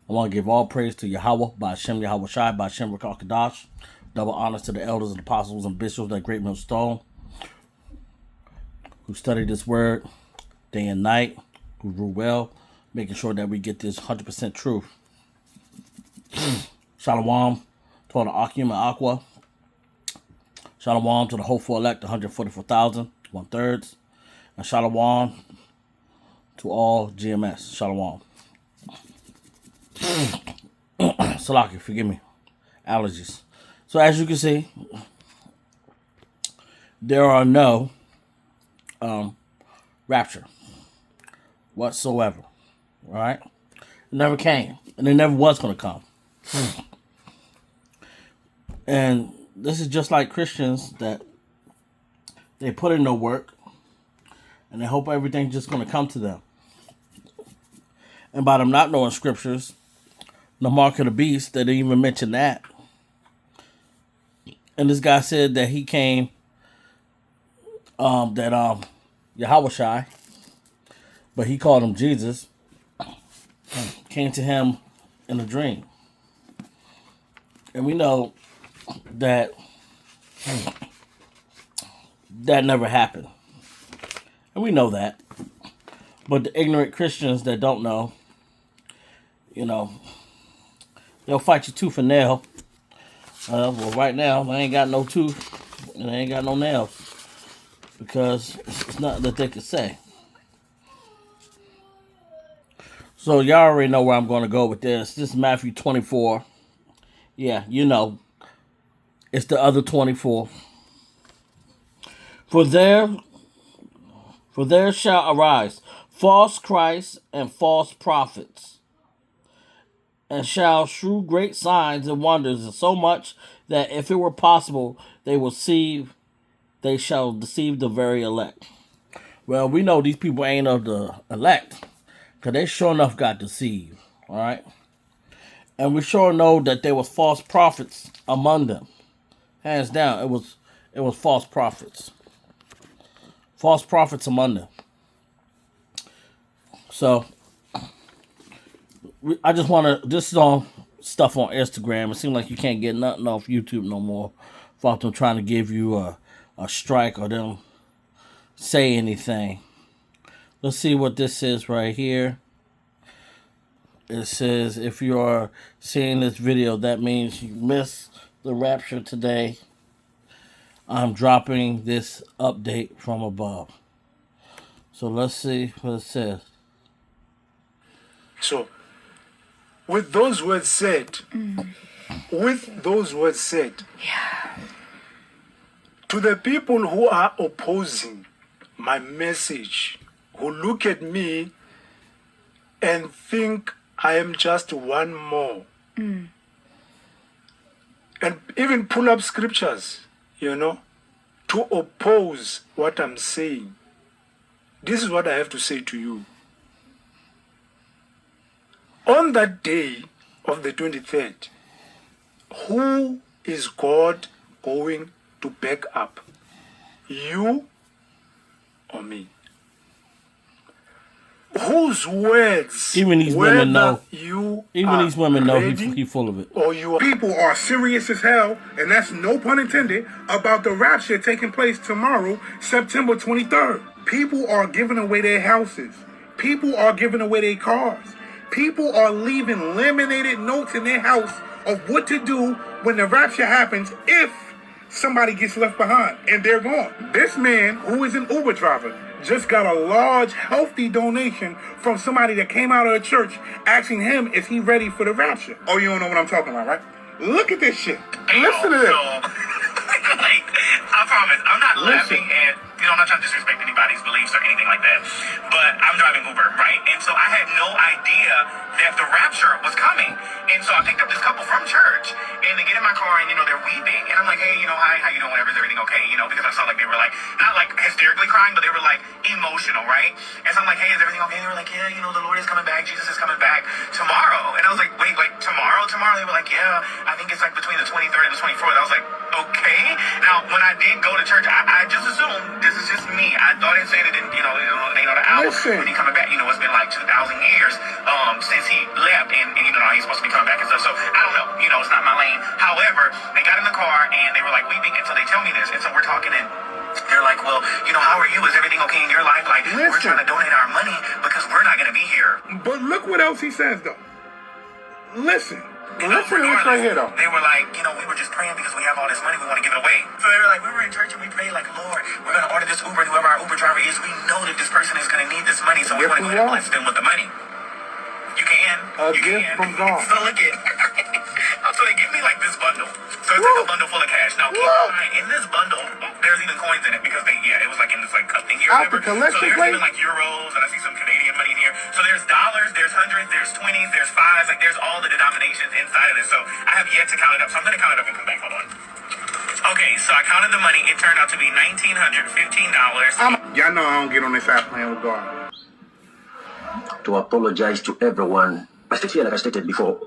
I want to give all praise to Yahweh, by Hashem Yahweh Shai, by Hashem Rakakadash. Double honors to the elders and apostles and bishops that great millstone who study this word day and night, who rule well, making sure that we get this 100% truth. Shalom to all the Akim and Aqua. Shalom to the hopeful elect, 144,000, 1/3. And shalom to all GMS. Shalom. Salaki, forgive me. Allergies. So as you can see, there are no rapture whatsoever. All right? It never came. And it never was going to come. And this is just like Christians that they put in no work and they hope everything's just going to come to them. And by them not knowing scriptures, the mark of the beast, they didn't even mention that. And this guy said that he came, Yahweh Shai, but he called him Jesus, came to him in a dream. And we know that never happened. And we know that. But the ignorant Christians that don't know, they'll fight you tooth and nail. Well, right now, they ain't got no tooth and they ain't got no nails. Because it's nothing that they can say. So y'all already know where I'm going to go with this. This is Matthew 24. Yeah, it's the other 24. For there shall arise false Christs and false prophets, and shall shew great signs and wonders, and so much that if it were possible, they shall deceive the very elect. Well, we know these people ain't of the elect, because they sure enough got deceived, all right? And we sure know that there was false prophets among them. Hands down, it was false prophets. False prophets among them. So, I just want to, this is on stuff on Instagram. It seems like you can't get nothing off YouTube no more without them trying to give you a strike or them say anything. Let's see what this is right here. It says, if you are seeing this video, that means you missed the rapture today. I'm dropping this update from above. So let's see what it says. So, with those words said, yeah, to the people who are opposing my message, who look at me and think I am just one more, and even pull up scriptures, to oppose what I'm saying. This is what I have to say to you. On that day of the 23rd, who is God going to back up? You or me? Whose words? Even these women know. Even these women know he's full of it. Or you people are serious as hell, and that's no pun intended, about the rapture taking place tomorrow, September 23rd. People are giving away their houses. People are giving away their cars. People are leaving laminated notes in their house of what to do when the rapture happens if somebody gets left behind and they're gone. This man, who is an Uber driver, just got a large, healthy donation from somebody that came out of the church asking him, is he ready for the rapture? Oh, you don't know what I'm talking about, right? Look at this shit. Listen to this. I promise, I'm not laughing at, I'm not trying to disrespect anybody's beliefs or anything like that, but I'm driving Uber, right? And so I had no idea that the rapture was coming. And so I picked up this couple from church, and they get in my car, and, they're weeping. And I'm like, hey, hi, how you doing, whatever, is everything okay? Because I saw like they were like, not like hysterically crying, but they were like emotional, right? And so I'm like, hey, is everything okay? They were like, yeah, the Lord is coming back. Jesus is coming back tomorrow. And I was like, wait, like tomorrow? They were like, yeah, I think it's like between the 23rd and the 24th. I was like, okay. Now, when I did go to church, I just assumed, this is just me. I thought it said it in, the hour when he coming back. It's been like 2,000 years since he left, and he's whatever. They got in the car and they were like weeping, and so they tell me this, and so we're talking, and they're like, well, how are you? Is everything okay in your life? Like, we're trying to donate our money because we're not going to be here. But look what else he says, though. Listen to this right here, though. They were like, we were just praying because we have all this money, we want to give it away. So they were like, we were in church and we prayed like, Lord, we're going to order this Uber, and whoever our Uber driver is, we know that this person is going to need this money, so we want to go ahead and bless them with the money. You can. A gift from God. So look at so they give me like this bundle. So it's like a bundle full of cash. Now keep in mind, in this bundle, there's even coins in it because it was like in this like cup thing here. Out the collection so there's plate? even like euros, and I see some Canadian money in here. So there's dollars, there's hundreds, there's 20s, there's fives, like there's all the denominations inside of this. So I have yet to count it up. So I'm gonna count it up and come back. Hold on. Okay, so I counted the money. It turned out to be $1,915. Y'all know I don't get on this app playing with God. To apologize to everyone. I state here, like I stated before,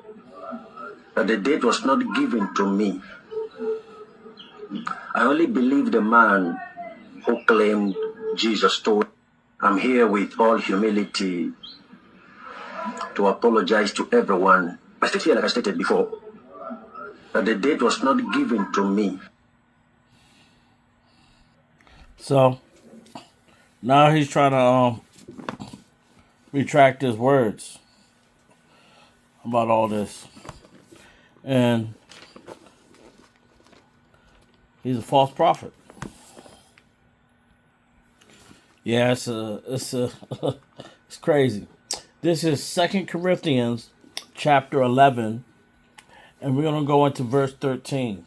that the date was not given to me. I only believe the man who claimed Jesus told. I'm here with all humility to apologize to everyone. I state here, like I stated before, that the date was not given to me. So now he's trying to retract his words about all this, and he's a false prophet. Yeah, it's it's crazy. This is 2 Corinthians chapter 11, and we're going to go into verse 13.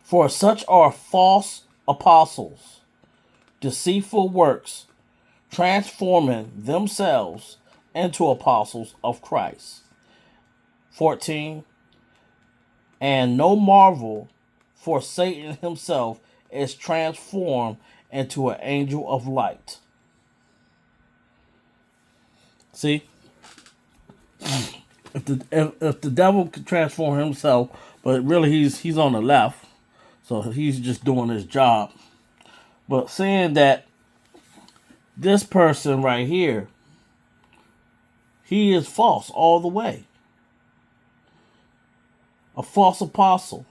For such are false apostles, deceitful works, transforming themselves into apostles of Christ. 14. And no marvel, for Satan himself is transformed into an angel of light. See? If the devil could transform himself, but really he's on the left, so he's just doing his job. But saying that this person right here, he is false all the way. A false apostle.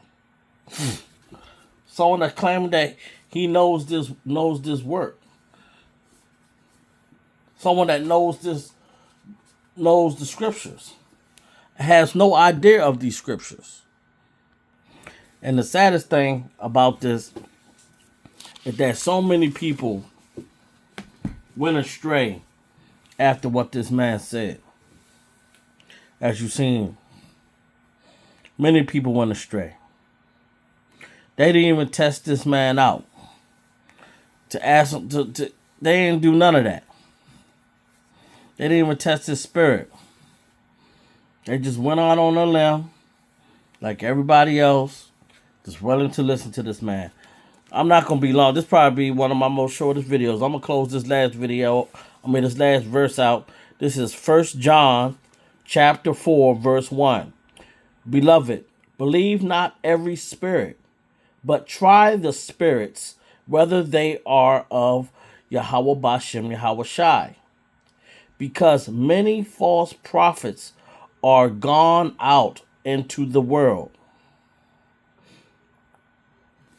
Someone that claimed that he knows this work. Someone that knows the scriptures. Has no idea of these scriptures. And the saddest thing about this is that so many people went astray after what this man said. As you've seen, many people went astray. They didn't even test this man out to ask him to they didn't do none of that. They didn't even test his spirit. They just went out on a limb like everybody else, just willing to listen to this man. I'm not going to be long. This probably be one of my most shortest videos. I'm going to close this last this last verse out. This is 1 John chapter 4, verse 1. Beloved, believe not every spirit, but try the spirits, whether they are of Yahweh Bashem Yahweh Shai. Because many false prophets are gone out into the world.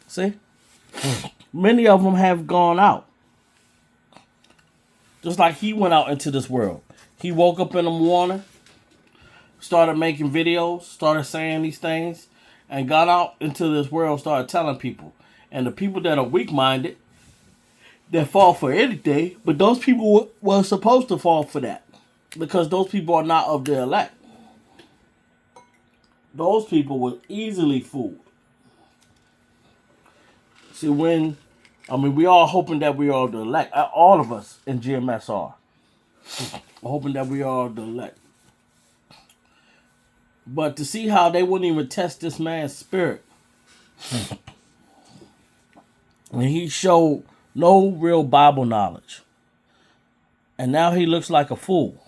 See? Many of them have gone out. Just like he went out into this world. He woke up in the morning, started making videos, started saying these things, and got out into this world, started telling people. And the people that are weak-minded, that fall for anything, but those people were supposed to fall for that. Because those people are not of the elect. Those people were easily fooled. See, we all hoping that we are the elect. All of us in GMS are. Hoping that we are the elect. But to see how they wouldn't even test this man's spirit. And he showed no real Bible knowledge. And now he looks like a fool.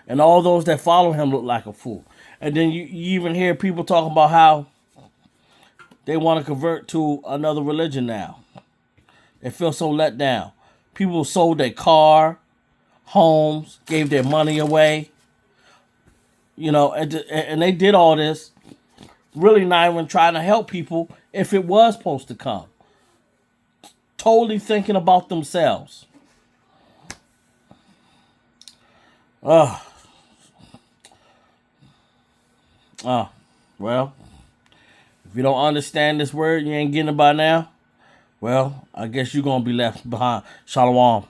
And all those that follow him look like a fool. And then you even hear people talking about how they want to convert to another religion now. They feel so let down. People sold their car, homes, gave their money away. And they did all this, really not even trying to help people if it was supposed to come. Totally thinking about themselves. Well, if you don't understand this word, you ain't getting it by now. Well, I guess you're going to be left behind. Shalom.